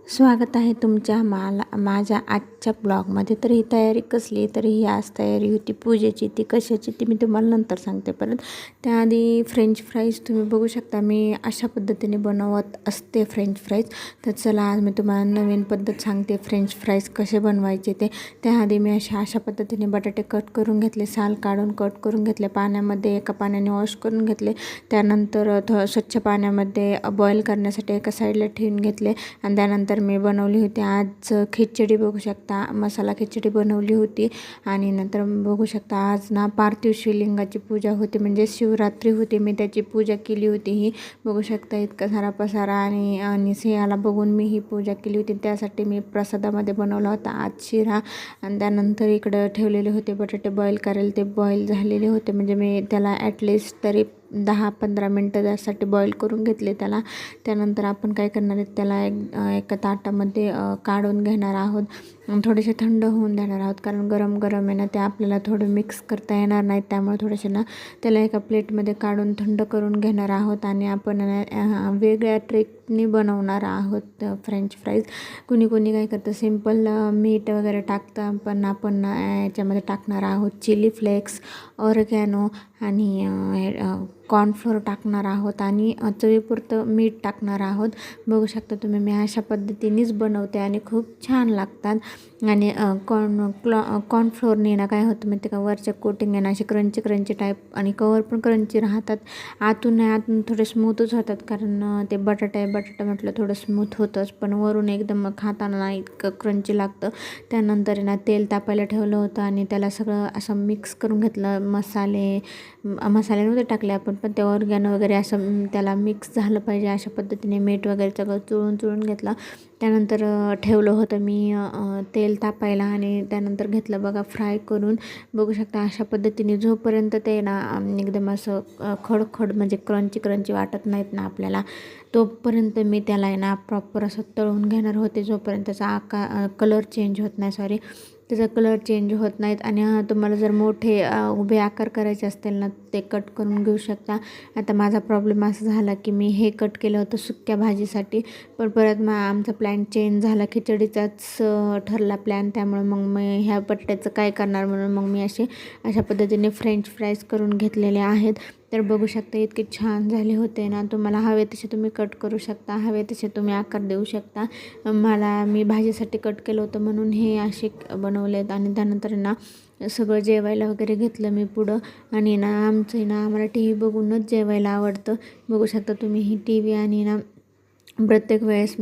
स्वागत आहे तुमच्या माझ्या आजच्या ब्लॉगमध्ये. तर ही तयारी कसली, तर ही आज तयारी होती पूजेची. ती कशाची ती मी तुम्हाला नंतर सांगते. परत त्याआधी फ्रेंच फ्राईज तुम्ही बघू शकता, मी अशा पद्धतीने बनवत असते फ्रेंच फ्राईज. तर चला आज मी तुम्हाला नवीन पद्धत सांगते फ्रेंच फ्राईज कसे बनवायचे ते. त्याआधी मी अशा पद्धतीने बटाटे कट करून घेतले, साल काढून कट करून घेतले, पाण्यामध्ये एका पाण्याने वॉश करून घेतले. त्यानंतर स्वच्छ पाण्यामध्ये बॉईल करण्यासाठी एका साईडला ठेवून घेतले. आणि त्यानंतर मी बनवली होती आज खिचडी. बघू शकता मसाला खिचडी बनवली होती. आणि नंतर बघू शकता आज ना पार्थिव शिवलिंगाची पूजा होती, म्हणजे शिवरात्री होती, मी त्याची पूजा केली होती. ही बघू शकता इतका सारा पसारा आणि सिंहाला बघून मी ही पूजा केली होती. त्यासाठी मी प्रसादामध्ये बनवला होता आज शिरा. आणि त्यानंतर इकडं ठेवलेले होते बटाटे बॉईल करायला. ते बॉईल झालेले होते, म्हणजे मी त्याला ॲटलिस्ट तरी 10-15 मिनटं त्यासाठी बॉईल करून घेतले त्याला. त्यानंतर आपण काय करणार आहे, त्याला एका ताटामध्ये काढून घेणार आहोत. थोडेसे थंड होऊन देणार आहोत, कारण गरम गरम आहे ना ते आपल्याला थोडं मिक्स करता येणार नाहीत. त्यामुळे थोडेसे ना त्याला एका प्लेटमध्ये काढून थंड करून घेणार आहोत. आणि आपण वेगळ्या ट्रिकनी बनवणार आहोत फ्रेंच फ्राईज. कुणी काय करतं, सिम्पल मीठ वगैरे टाकतं, पण आपण याच्यामध्ये टाकणार आहोत चिली फ्लेक्स, ऑरगॅनो आणि कॉर्नफ्लोअर टाकणार आहोत आणि चवीपुरतं मीठ टाकणार आहोत. बघू शकता तुम्ही मी अशा पद्धतीनेच बनवते आणि खूप छान लागतात. आणि कॉर्नफ्लोअरने ना काय होतं माहिती का, वरच्या कोटिंग आहे ना असे क्रंची टाईप आणि कवर पण क्रंची राहतात. आतून थोडे स्मूथच होतात, कारण ते बटाटा म्हटलं थोडं स्मूथ होतंच, पण वरून एकदम खाताना ना इतकं क्रंची लागतं. त्यानंतर ना तेल तापायला ठेवलं होतं आणि त्याला सगळं असं मिक्स करून घेतलं. मसाले नव्हते टाकले आपण, पण ते ऑरगॅनो वगैरे असं त्याला मिक्स झालं पाहिजे अशा पद्धतीने मीठ वगैरे सगळं चुळून घेतलं. त्यानंतर ठेवलं होतं मी तेल तापायला आणि त्यानंतर घेतलं बघा फ्राय करून. बघू शकता अशा पद्धतीने जोपर्यंत ते ना एकदम असं खडखड म्हणजे क्रंची वाटत नाहीत ना आपल्याला, तोपर्यंत मी त्याला आहे ना प्रॉपर असं तळून घेणार होते, जोपर्यंत त्याचा कलर चेंज होत नाही. त्याचा कलर चेंज होत नाहीत. आणि तुम्हाला जर मोठे उभे आकार करायचे असतील ना ते कट करून घेऊ शकता. आता माझा प्रॉब्लेम असा झाला की मी हे कट केलं होतं सुक्या भाजीसाठी, पण परत आमचा प्लॅन चेंज झाला, खिचडीचाच ठरला प्लॅन. त्यामुळे मग मी ह्या बटाट्याचं काय करणार म्हणून मग मी अशा पद्धतीने फ्रेंच फ्राईज करून घेतलेले आहेत. तर बघू शकता इतके छान झाले होते ना. तुम्हाला हवे तसे तुम्ही कट करू शकता, हवे तसे तुम्ही आकार देऊ शकता. मी भाजीसाठी कट केलं होतं म्हणून हे असे बनवलेत. आणि त्यानंतर ना सगळं जेवायला वगैरे घेतलं मी पुढं. आणि ना आम्हाला टी व्ही बघूनच जेवायला आवडतं. बघू शकता तुम्ही ही टी व्ही. आणि ना प्रत्येक वेळेस